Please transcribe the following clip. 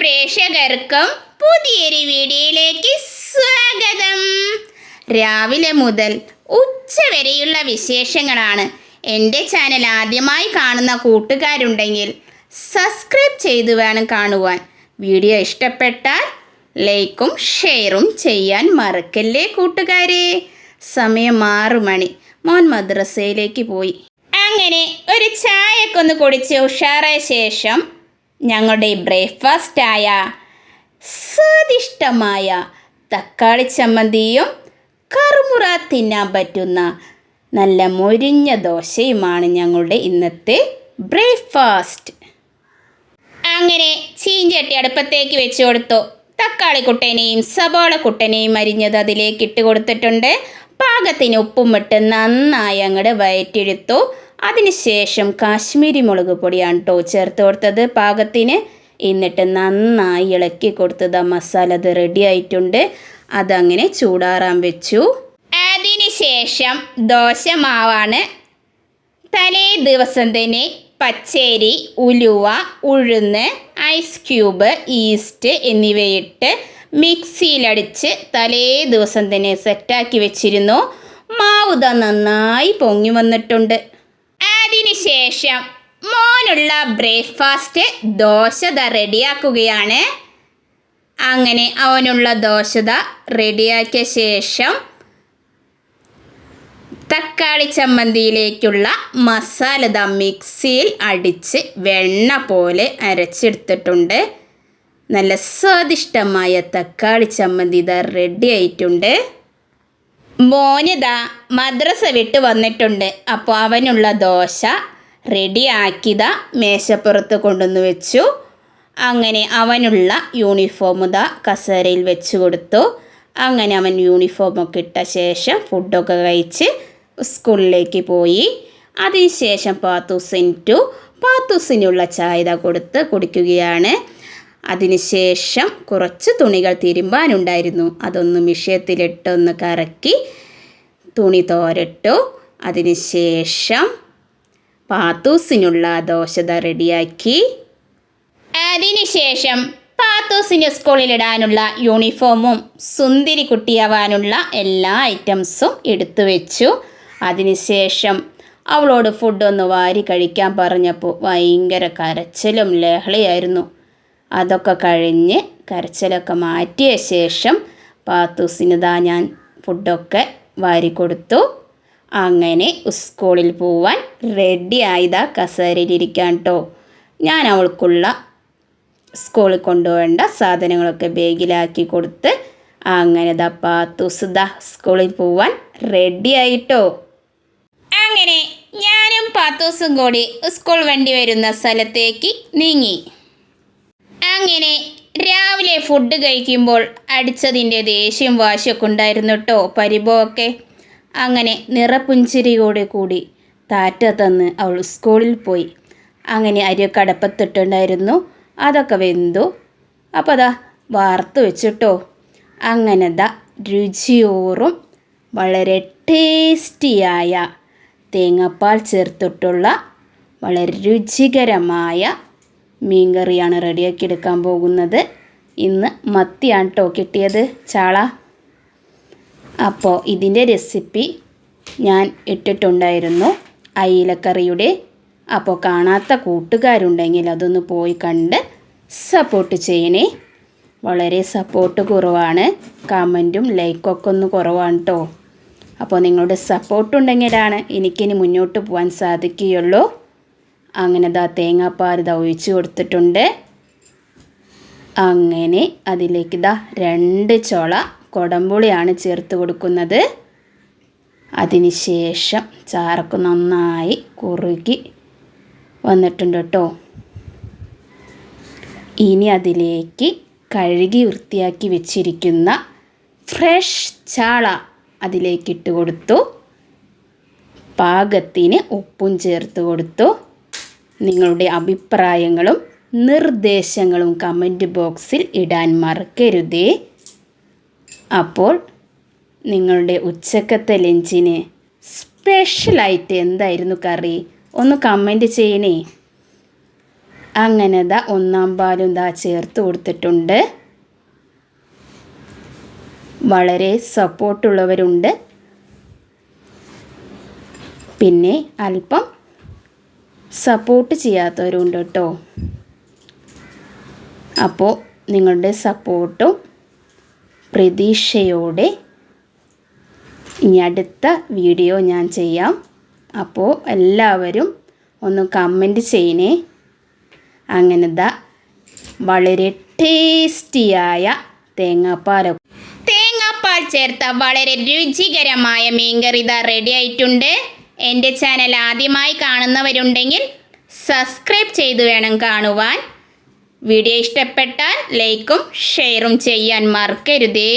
പ്രേക്ഷകർക്കും പുതിയൊരു വീഡിയോയിലേക്ക് സ്വാഗതം. രാവിലെ മുതൽ ഉച്ച വരെയുള്ള വിശേഷങ്ങളാണ്. എൻ്റെ ചാനൽ ആദ്യമായി കാണുന്ന കൂട്ടുകാരുണ്ടെങ്കിൽ സബ്സ്ക്രൈബ് ചെയ്തു വേണം കാണുവാൻ. വീഡിയോ ഇഷ്ടപ്പെട്ടാൽ ലൈക്കും ഷെയറും ചെയ്യാൻ മറക്കല്ലേ കൂട്ടുകാരെ. സമയം 6 മണി. മോൻ മദ്രസയിലേക്ക് പോയി. അങ്ങനെ ഒരു ചായക്കൊന്ന് കുടിച്ച് ഉഷാറായ ശേഷം ഞങ്ങളുടെ ബ്രേക്ക്ഫാസ്റ്റായ സ്വാദിഷ്ടമായ തക്കാളി ചമ്മന്തിയും കറുമുറ തിന്നാൻ പറ്റുന്ന നല്ല മൊരിഞ്ഞ ദോശയുമാണ് ഞങ്ങളുടെ ഇന്നത്തെ ബ്രേക്ക്ഫാസ്റ്റ്. അങ്ങനെ ചീഞ്ചട്ടി അടുപ്പത്തേക്ക് വെച്ച് കൊടുത്തു. തക്കാളി കുട്ടനെയും സബോള കുട്ടനെയും അരിഞ്ഞത് അതിലേക്ക് ഇട്ട് കൊടുത്തിട്ടുണ്ട്. പാകത്തിന് ഉപ്പും ഇട്ട് നന്നായി അങ്ങോട്ട് വയറ്റിയെടുത്തു. അതിനുശേഷം കാശ്മീരി മുളക് പൊടിയാണ് കേട്ടോ ചേർത്ത് കൊടുത്തത് പാകത്തിന്. എന്നിട്ട് നന്നായി ഇളക്കി കൊടുത്തത് മസാല അത് റെഡി ആയിട്ടുണ്ട്. അതങ്ങനെ ചൂടാറാൻ വെച്ചു. അതിനുശേഷം ദോശ മാവാണ്. തലേ ദിവസം തന്നെ പച്ചരി, ഉലുവ, ഉഴുന്ന്, ഐസ് ക്യൂബ്, ഈസ്റ്റ് എന്നിവയിട്ട് മിക്സിയിലടിച്ച് തലേ ദിവസം തന്നെ സെറ്റാക്കി വെച്ചിരുന്നു. മാവ് നന്നായി പൊങ്ങി വന്നിട്ടുണ്ട്. അതിനുശേഷം മോനുള്ള ബ്രേക്ക്ഫാസ്റ്റ് ദോശ റെഡിയാക്കുകയാണ്. അങ്ങനെ അവനുള്ള ദോശ റെഡിയാക്കിയ ശേഷം തക്കാളി ചമ്മന്തിയിലേക്കുള്ള മസാല മിക്സിയിൽ അടിച്ച് വെണ്ണ പോലെ അരച്ചെടുത്തിട്ടുണ്ട്. നല്ല സ്വാദിഷ്ടമായ തക്കാളി ചമ്മന്തി റെഡി ആയിട്ടുണ്ട്. മോനിതാ മദ്രസ വിട്ട് വന്നിട്ടുണ്ട്. അപ്പോൾ അവനുള്ള ദോശ റെഡിയാക്കിയതാ മേശപ്പുറത്ത് കൊണ്ടുവന്ന് വെച്ചു. അങ്ങനെ അവനുള്ള യൂണിഫോം കസേരയിൽ വെച്ച് കൊടുത്തു. അങ്ങനെ അവൻ യൂണിഫോമൊക്കെ ഇട്ട ശേഷം ഫുഡൊക്കെ കഴിച്ച് സ്കൂളിലേക്ക് പോയി. അതിനുശേഷം പാത്തൂസിനുള്ള ചായ കൊടുത്ത് കുടിക്കുകയാണ്. അതിനുശേഷം കുറച്ച് തുണികൾ തിരുമ്പാനുണ്ടായിരുന്നു. അതൊന്ന് മിഷ്യത്തിലിട്ടൊന്ന് കറക്കി തുണി തോരട്ടു. അതിനുശേഷം പാത്തൂസിനുള്ള ദോശ റെഡിയാക്കി. അതിനുശേഷം പാത്തൂസിന് സ്കൂളിലിടാനുള്ള യൂണിഫോമും സുന്ദരി കുട്ടിയാവാനുള്ള എല്ലാ ഐറ്റംസും എടുത്തു വെച്ചു. അതിനുശേഷം അവളോട് ഫുഡൊന്ന് വാരി കഴിക്കാൻ പറഞ്ഞപ്പോൾ ഭയങ്കര കരച്ചിലും ലഹളയായിരുന്നു. അതൊക്കെ കഴിഞ്ഞ് കരച്ചിലൊക്കെ മാറ്റിയ ശേഷം പാത്തൂസിന് ഞാൻ ഫുഡൊക്കെ വാരി കൊടുത്തു. അങ്ങനെ സ്കൂളിൽ പോവാൻ റെഡി ആയതാ കസേരയിലിരിക്കാൻ കേട്ടോ. ഞാൻ അവൾക്കുള്ള സ്കൂളിൽ കൊണ്ടുപോകേണ്ട സാധനങ്ങളൊക്കെ ബാഗിലാക്കി കൊടുത്ത് അങ്ങനെ പാത്തൂസ് സ്കൂളിൽ പോവാൻ റെഡി ആയിട്ടോ. അങ്ങനെ ഞാനും പാത്തൂസും കൂടി സ്കൂൾ വണ്ടി വരുന്ന സ്ഥലത്തേക്ക് നീങ്ങി. അങ്ങനെ രാവിലെ ഫുഡ് കഴിക്കുമ്പോൾ അടിച്ചതിൻ്റെ ദേഷ്യം വാശിയൊക്കെ ഉണ്ടായിരുന്നു കേട്ടോ, പരിഭവമൊക്കെ. അങ്ങനെ നിറപുഞ്ചിരിയോടെ കൂടി താറ്റ തന്ന് അവൾ സ്കൂളിൽ പോയി. അങ്ങനെ അരിയൊക്കെ അടപ്പത്തിട്ടുണ്ടായിരുന്നു. അതൊക്കെ വെന്തു. അപ്പോൾ വാർത്ത് വെച്ചിട്ടോ. അങ്ങനെ രുചിയോറും വളരെ ടേസ്റ്റിയായ തേങ്ങാപ്പാൽ ചേർത്തിട്ടുള്ള വളരെ രുചികരമായ മീൻകറിയാണ് റെഡിയാക്കി എടുക്കാൻ പോകുന്നത്. ഇന്ന് മത്തിയാണ് കേട്ടോ കിട്ടിയത്, ചാള. അപ്പോൾ ഇതിൻ്റെ റെസിപ്പി ഞാൻ ഇട്ടിട്ടുണ്ടായിരുന്നു അയിലക്കറിയുടെ. അപ്പോൾ കാണാത്ത കൂട്ടുകാരുണ്ടെങ്കിൽ അതൊന്ന് പോയി കണ്ട് സപ്പോർട്ട് ചെയ്യണേ. വളരെ സപ്പോർട്ട് കുറവാണ്, കമൻറ്റും ലൈക്കൊക്കെ ഒന്ന് കുറവാണ് കേട്ടോ. അപ്പോൾ നിങ്ങളുടെ സപ്പോർട്ടുണ്ടെങ്കിലാണ് എനിക്കിനി മുന്നോട്ട് പോകാൻ സാധിക്കുകയുള്ളൂ. അങ്ങനെ തേങ്ങാപ്പാൽ ഒഴിച്ച് കൊടുത്തിട്ടുണ്ട്. അങ്ങനെ അതിലേക്ക് 2 ചുള കൊടംപുളിയാണ് ചേർത്ത് കൊടുക്കുന്നത്. അതിനുശേഷം ചാറൊക്കെ നന്നായി കുറുകി വന്നിട്ടുണ്ട് കേട്ടോ. ഇനി അതിലേക്ക് കഴുകി വൃത്തിയാക്കി വെച്ചിരിക്കുന്ന ഫ്രഷ് ചാള അതിലേക്കിട്ട് കൊടുത്തു. പാകത്തിന് ഉപ്പും ചേർത്ത് കൊടുത്തു. നിങ്ങളുടെ അഭിപ്രായങ്ങളും നിർദ്ദേശങ്ങളും കമൻറ്റ് ബോക്സിൽ ഇടാൻ മറക്കരുതേ. അപ്പോൾ നിങ്ങളുടെ ഉച്ചക്കത്തെ ലഞ്ചിന് സ്പെഷ്യലായിട്ട് എന്തായിരുന്നു കറി ഒന്ന് കമൻറ്റ് ചെയ്യണേ. അങ്ങനെ ദാ ഒന്നാം പാലും ദാ ചേർത്ത് കൊടുത്തിട്ടുണ്ട്. വളരെ സപ്പോർട്ടുള്ളവരുണ്ട്, പിന്നെ അല്പം സപ്പോർട്ട് ചെയ്യാത്തവരുണ്ട് കേട്ടോ. അപ്പോൾ നിങ്ങളുടെ സപ്പോർട്ടും പ്രതീക്ഷയോടെ ഇനി അടുത്ത വീഡിയോ ഞാൻ ചെയ്യാം. അപ്പോൾ എല്ലാവരും ഒന്ന് കമൻറ്റ് ചെയ്യണേ. അങ്ങനെ ദാ വളരെ ടേസ്റ്റിയായ തേങ്ങാപ്പാൽ ചേർത്ത വളരെ രുചികരമായ മീൻകറി ഇതാ റെഡി ആയിട്ടുണ്ട്. എൻ്റെ ചാനൽ ആദ്യമായി കാണുന്നവരുണ്ടെങ്കിൽ സബ്സ്ക്രൈബ് ചെയ്ത് വേണം കാണുവാൻ. വീഡിയോ ഇഷ്ടപ്പെട്ടാൽ ലൈക്കും ഷെയറും ചെയ്യാൻ മറക്കരുതേ.